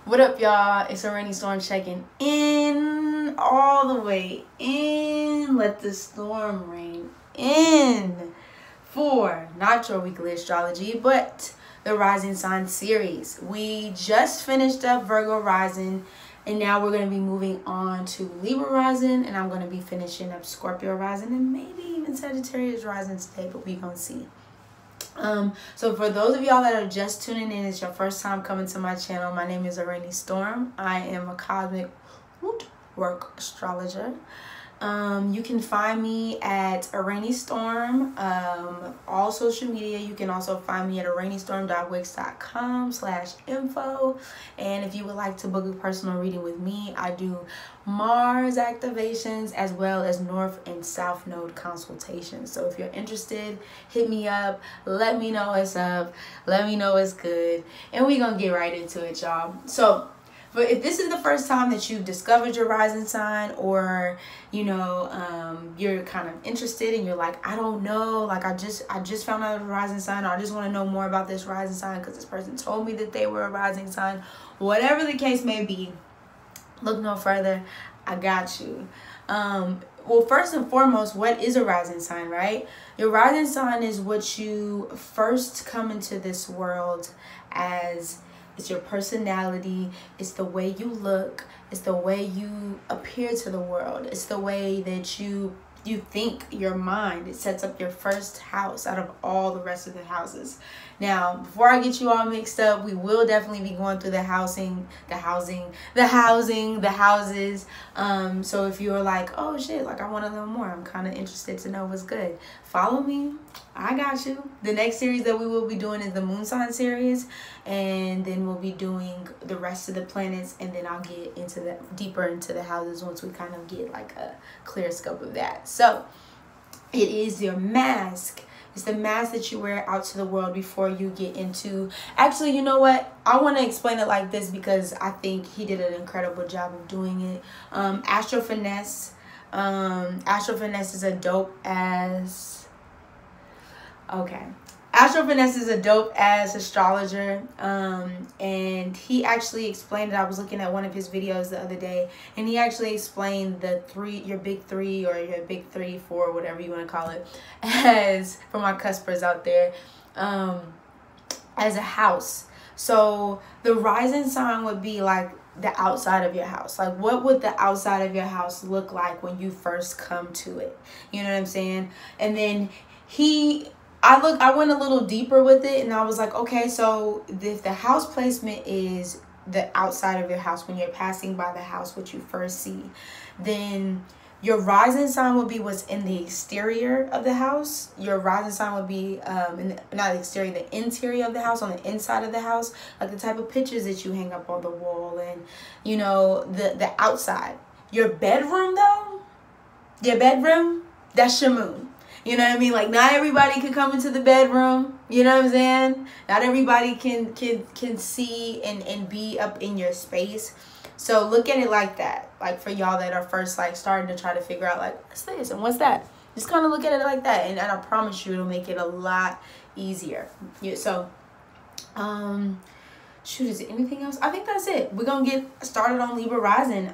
What up, y'all? It's Araneae Storm checking in all the way in. Let the storm rain in for not your weekly astrology, but the rising sign series. We just finished up Virgo Rising, and now we're going to be moving on to Libra Rising, and I'm going to be finishing up Scorpio Rising and maybe even Sagittarius Rising today, but we're going to see. So for those of y'all that are just tuning in, it's your first time coming to my channel. My name is Araneae Storm. I am a cosmic work astrologer. You can find me at Araneae Storm, all social media. You can also find me at araneastorm.wix.com/info. And if you would like to book a personal reading with me, I do Mars activations as well as North and South Node consultations. So if you're interested, hit me up. Let me know what's up. Let me know what's good. And we're going to get right into it, y'all. So but if this is the first time that you've discovered your rising sign, or you're kind of interested and you're like, I don't know, like I just found out a rising sign, or I just want to know more about this rising sign because this person told me that they were a rising sign, whatever the case may be, look no further. I got you. Well, first and foremost, what is a rising sign, right? Your rising sign is what you first come into this world as. It's your personality. It's the way you look. It's the way you appear to the world. It's the way that you think, your mind. It sets up your first house out of all the rest of the houses. Now, before I get you all mixed up, we will definitely be going through the houses. So if you're like, oh shit, like I want to know more, I'm kind of interested to know what's good, follow me. I got you. The next series that we will be doing is the moon sign series, and then we'll be doing the rest of the planets, and then I'll get into deeper into the houses once we kind of get like a clear scope of that. So it is your mask. It's the mask that you wear out to the world before you get into. Actually, you know what? I want to explain it like this because I think he did an incredible job of doing it. Astro Finesse. Astro Finesse is a dope ass. Okay. Astro Finesse is a dope-ass astrologer, and he actually explained it. I was looking at one of his videos the other day, and he actually explained your big three, or your big 3, 4, whatever you want to call it, as, for my cuspers out there, as a house. So the rising sign would be like the outside of your house. Like, what would the outside of your house look like when you first come to it? You know what I'm saying? And then I went a little deeper with it, and I was like, okay, so if the house placement is the outside of your house, when you're passing by the house, what you first see, then your rising sign would be what's in the exterior of the house. Your rising sign would be, not the exterior, the interior of the house, on the inside of the house, like the type of pictures that you hang up on the wall, and, the outside. Your bedroom, though, that's your moon. You know what I mean? Like, not everybody can come into the bedroom. You know what I'm saying? Not everybody can see and be up in your space. So look at it like that. Like, for y'all that are first, like, starting to try to figure out, like, what's this and what's that? Just kind of look at it like that. And I promise you it'll make it a lot easier. Yeah, so, shoot, is there anything else? I think that's it. We're going to get started on Libra Rising.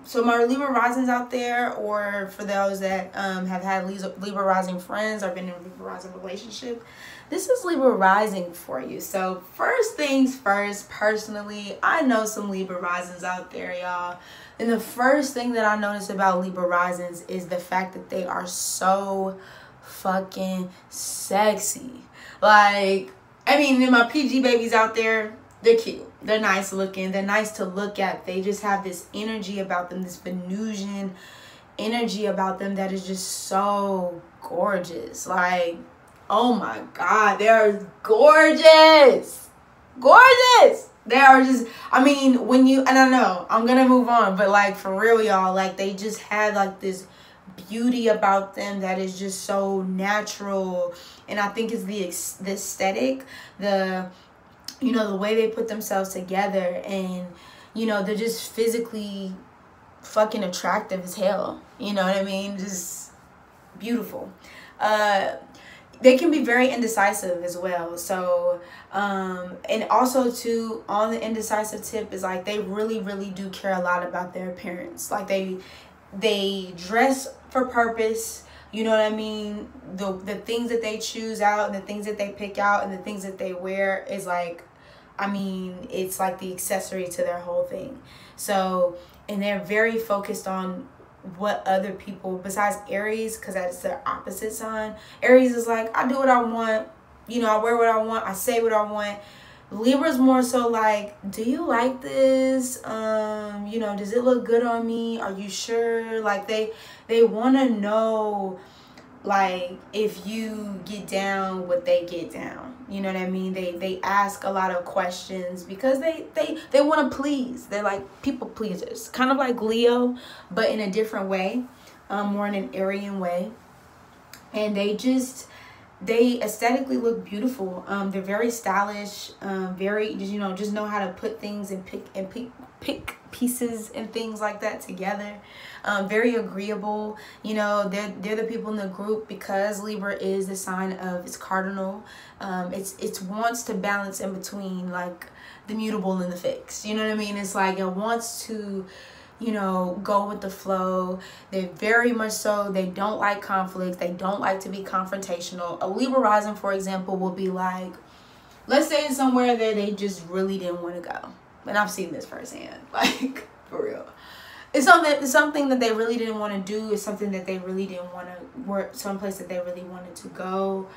So my Libra Risings out there, or for those that have had Libra Rising friends or been in a Libra Rising relationship, this is Libra Rising for you. So first things first, personally, I know some Libra Risings out there, y'all. And the first thing that I notice about Libra Risings is the fact that they are so fucking sexy. Like, I mean, my PG babies out there, they're cute. They're nice looking. They're nice to look at. They just have this energy about them, this Venusian energy about them that is just so gorgeous. Like, oh my God, they're gorgeous. Gorgeous. They are just, I mean, and I know, I'm going to move on, but like, for real, y'all, like, they just had like this beauty about them that is just so natural. And I think it's the aesthetic, the way they put themselves together, and, they're just physically fucking attractive as hell. You know what I mean? Just beautiful. they can be very indecisive as well. So and also too, on the indecisive tip is like they really do care a lot about their appearance. Like they dress for purpose, you know what I mean? The things that they choose out and the things that they pick out and the things that they wear is like, I mean, it's like the accessory to their whole thing. So, and they're very focused on what other people, besides Aries, because that's their opposite sign. Aries is like, I do what I want, you know, I wear what I want, I say what I want. Libra's more so like, do you like this? You know, does it look good on me? Are you sure? Like they want to know, like, if you get down what they get down. You know what I mean? They ask a lot of questions because they want to please. They're like people pleasers, kind of like Leo, but in a different way, more in an Aryan way. And they aesthetically look beautiful. They're very stylish, very, you know, just know how to put things and pick pieces and things like that together. Very agreeable. You know, they're the people in the group, because Libra is the sign of its cardinal. It wants to balance in between like the mutable and the fixed. You know what I mean? It's like it wants to, you know, go with the flow. They're very much so, they don't like conflicts. They don't like to be confrontational. A Libra rising, for example, will be like, let's say it's somewhere that they just really didn't want to go. And I've seen this firsthand, like, for real. It's something that they really didn't want to do. It's something that they really didn't want to work, someplace that they really wanted to go.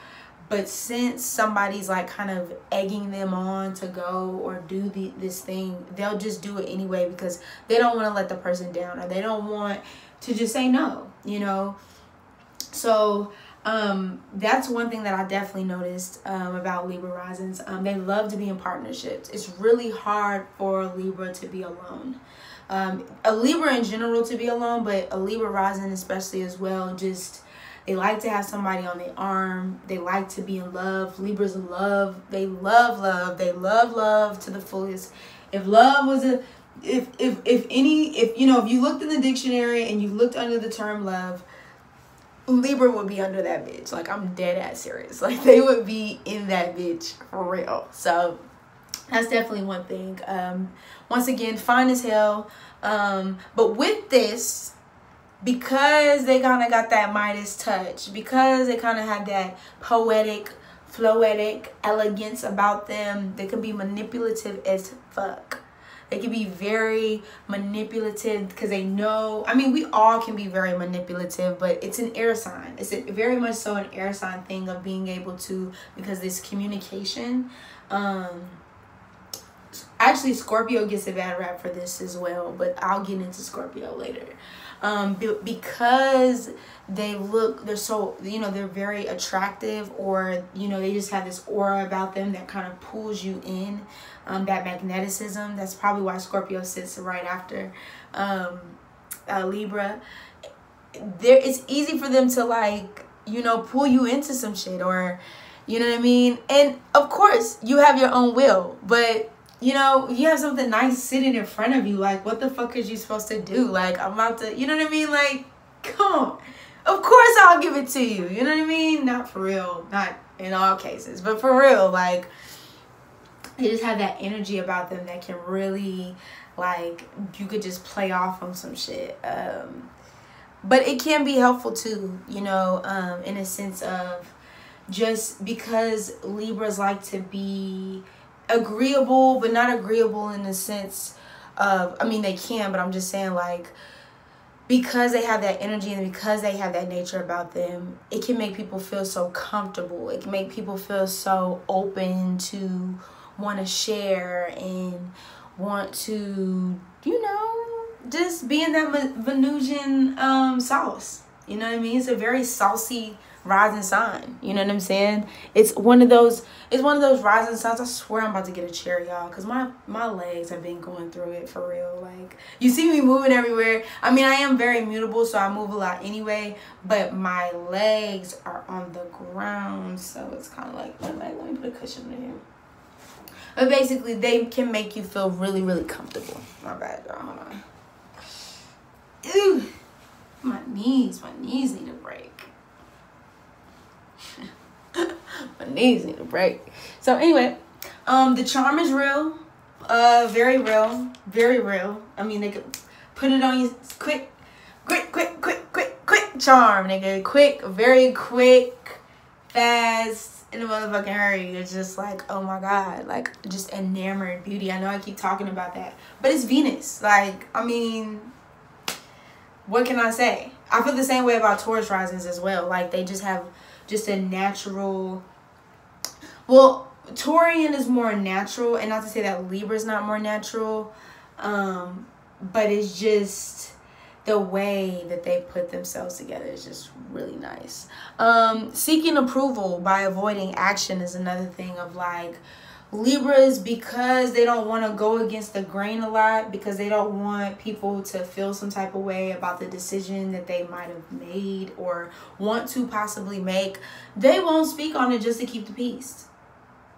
But since somebody's like kind of egging them on to go or do this thing, they'll just do it anyway because they don't want to let the person down, or they don't want to just say no, you know. So that's one thing that I definitely noticed about Libra risings. They love to be in partnerships. It's really hard for a Libra to be alone. A Libra in general to be alone, but a Libra rising especially as well, just they like to have somebody on their arm. They like to be in love. Libras love. They love love. They love love to the fullest. If love was if you know, if you looked in the dictionary and you looked under the term love, Libra would be under that bitch. Like, I'm dead ass serious. Like, they would be in that bitch for real. So that's definitely one thing. Once again, fine as hell. But with this, because they kind of got that Midas touch, because they kind of had that poetic, floetic elegance about them, they can be manipulative as fuck. They can be very manipulative because they know, I mean, we all can be very manipulative, but it's an air sign. It's very much so an air sign thing of being able to, because this communication, actually Scorpio gets a bad rap for this as well, but I'll get into Scorpio later. Because they're so, you know, they're very attractive, or, you know, they just have this aura about them that kind of pulls you in, that magneticism. That's probably why Scorpio sits right after Libra. It's easy for them to, like, you know, pull you into some shit, or, you know what I mean? And of course you have your own will, but you know, you have something nice sitting in front of you, like, what the fuck is you supposed to do? Like, I'm about to, you know what I mean? Like, come on. Of course I'll give it to you. You know what I mean? Not for real. Not in all cases. But for real, like, they just have that energy about them that can really, like, you could just play off on some shit. But it can be helpful too, you know, in a sense of just because Libras like to be agreeable, but not agreeable in the sense of, I mean, they can, but I'm just saying, like, because they have that energy and because they have that nature about them, it can make people feel so comfortable. It can make people feel so open to want to share and want to, you know, just be in that Venusian sauce. You know what I mean? It's a very saucy rising sign. You know what I'm saying? It's one of those rising signs. I swear I'm about to get a chair, y'all, because my legs have been going through it for real. Like, you see me moving everywhere. I mean, I am very mutable, so I move a lot anyway, but my legs are on the ground, so it's kind of like let me put a cushion in here. But basically, they can make you feel really, really comfortable. My bad, y'all. Hold on. Ew. My knees need a break. My knees need a break. So anyway, the charm is real. Very real. Very real. I mean, they could put it on you quick charm, nigga. Quick, very quick, fast, in a motherfucking hurry. It's just like, oh my God, like just enamored beauty. I know I keep talking about that, but it's Venus. Like, I mean, what can I say? I feel the same way about Taurus risings as well. Like, they just have just a natural, well, Taurian is more natural, and not to say that Libra is not more natural, but it's just the way that they put themselves together is just really nice. Seeking approval by avoiding action is another thing of like Libras, because they don't want to go against the grain a lot, because they don't want people to feel some type of way about the decision that they might have made or want to possibly make. They won't speak on it just to keep the peace.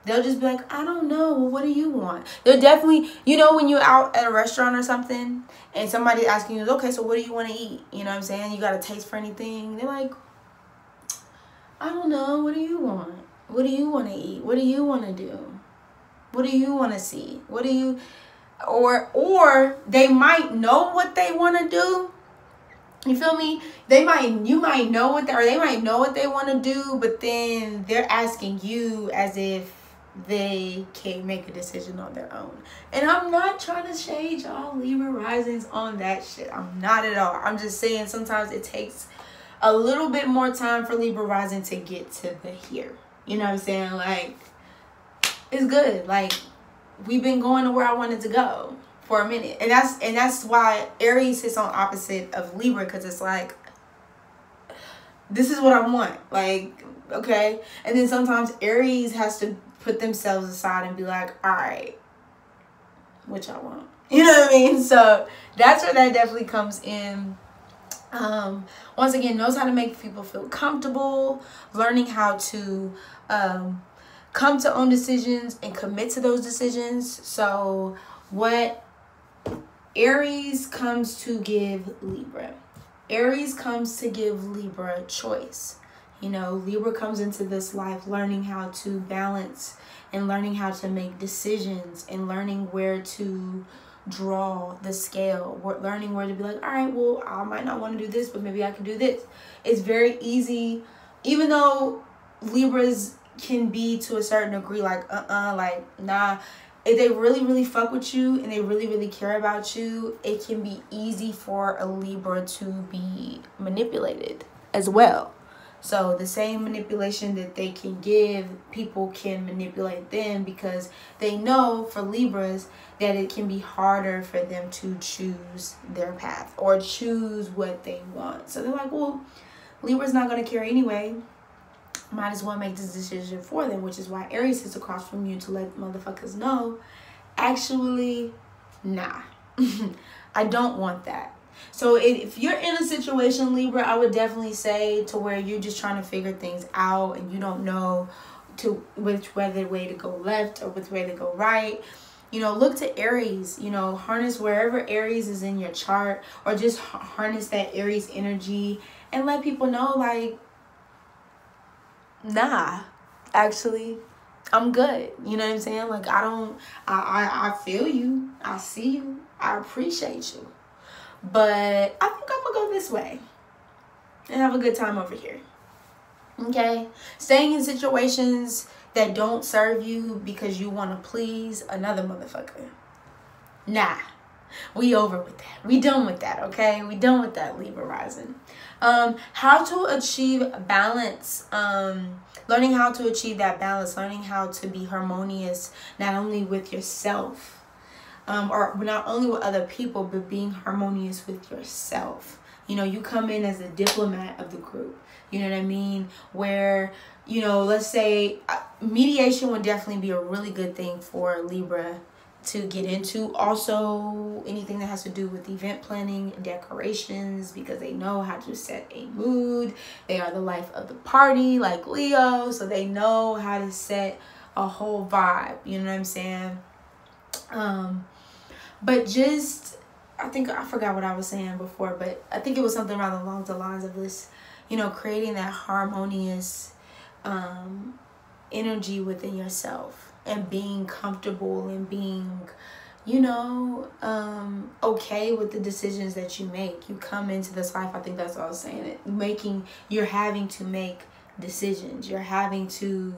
They'll just be like, I don't know. Well, what do you want? They're definitely, you know, when you're out at a restaurant or something and somebody's asking you, okay, so what do you want to eat? You know what I'm saying? You got a taste for anything? They're like, I don't know. What do you want? What do you want to eat? What do you want to do? What do you want to see? What do you, or they might know what they want to do. You feel me? You might know what they might know what they want to do, but then they're asking you as if they can't make a decision on their own. And I'm not trying to shade y'all Libra risings on that shit. I'm not at all. I'm just saying sometimes it takes a little bit more time for Libra rising to get to the here. You know what I'm saying? Like, it's good. Like, we've been going to where I wanted to go for a minute. And that's why Aries sits on opposite of Libra, because it's like, this is what I want. Like, okay. And then sometimes Aries has to put themselves aside and be like, all right, what y'all want? You know what I mean? So that's where that definitely comes in. Once again, knows how to make people feel comfortable, learning how to come to own decisions and commit to those decisions. So what Aries comes to give Libra. Aries comes to give Libra choice. You know, Libra comes into this life learning how to balance and learning how to make decisions and learning where to draw the scale, learning where to be like, all right, well, I might not want to do this, but maybe I can do this. It's very easy, even though Libras can be to a certain degree like, like, nah. If they really, really fuck with you and they really, really care about you, it can be easy for a Libra to be manipulated as well. So the same manipulation that they can give, people can manipulate them, because they know for Libras that it can be harder for them to choose their path or choose what they want. So they're like, well, Libra's not going to care anyway. Might as well make this decision for them, which is why Aries sits across from you to let motherfuckers know, actually, nah, I don't want that. So if you're in a situation, Libra, I would definitely say to where you're just trying to figure things out and you don't know which way to go left or which way to go right. You know, look to Aries, you know, harness wherever Aries is in your chart, or just harness that Aries energy and let people know, like, nah, actually, I'm good. You know what I'm saying? Like, I feel you. I see you. I appreciate you. But I think I'm going to go this way and have a good time over here. Okay? Staying in situations that don't serve you because you want to please another motherfucker. Nah. We over with that. We done with that, okay? We done with that, Libra rising. How to achieve balance. Learning how to achieve that balance. Learning how to be harmonious, not only with yourself, or not only with other people, but being harmonious with yourself. You know, you come in as a diplomat of the group. You know what I mean? Where, you know, let's say mediation would definitely be a really good thing for Libra to get into. Also, anything that has to do with event planning and decorations, because they know how to set a mood. They are the life of the party, like Leo, so they know how to set a whole vibe. You know what I'm saying? But just, I forgot what I was saying before, but I think it was something along the lines of this, you know, creating that harmonious energy within yourself and being comfortable and being, you know, okay with the decisions that you make. You come into this life, I think that's what I was saying, you're having to make decisions. You're having to,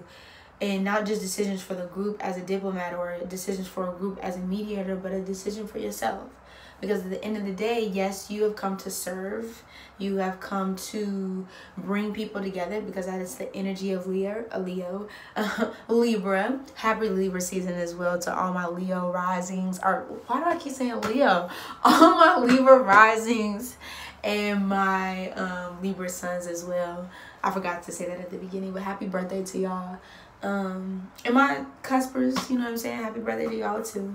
and not just decisions for the group as a diplomat or decisions for a group as a mediator, but a decision for yourself. Because at the end of the day, yes, you have come to serve. You have come to bring people together, because that is the energy of Leo, Libra. Happy Libra season as well to all my Leo risings. Or why do I keep saying Leo? All my Libra risings and my Libra suns as well. I forgot to say that at the beginning, but happy birthday to y'all. And my cuspers, you know what I'm saying? Happy birthday to y'all too.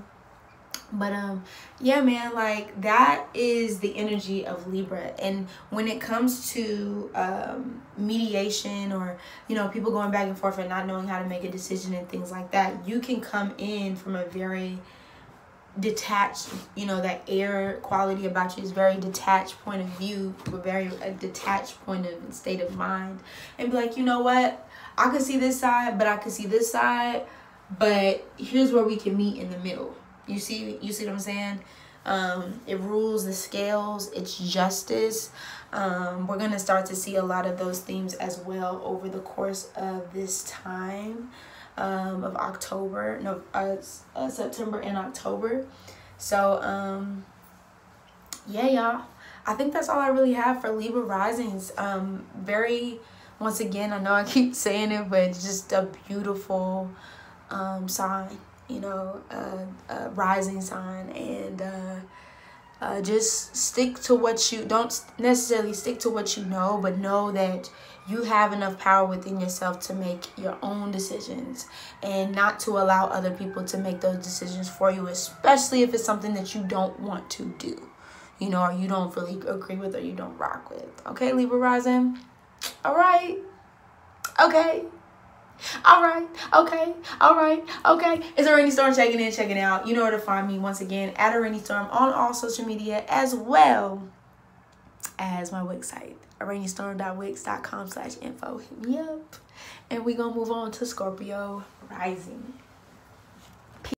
But yeah, man, like that is the energy of Libra. And when it comes to mediation, or, you know, people going back and forth and not knowing how to make a decision and things like that, you can come in from a very detached, you know, that air quality about you is very detached point of view, a detached point of state of mind, and be like, you know what, I could see this side, but I could see this side, but here's where we can meet in the middle. You see what I'm saying? It rules the scales. It's justice. We're going to start to see a lot of those themes as well over the course of this time of September and October. So, yeah, y'all. I think that's all I really have for Libra risings. Once again, I know I keep saying it, but it's just a beautiful sign. You know, rising sign, and just stick to what you don't necessarily stick to what you know, but know that you have enough power within yourself to make your own decisions and not to allow other people to make those decisions for you, especially if it's something that you don't want to do, you know, or you don't really agree with, or you don't rock with. Okay, Libra rising. All right. Okay. All right, okay, all right, okay. It's Araneae Storm checking in, checking out. You know where to find me once again at Araneae Storm on all social media, as well as my website, araneastorm.wix.com/info. Hit me up. And we're going to move on to Scorpio Rising.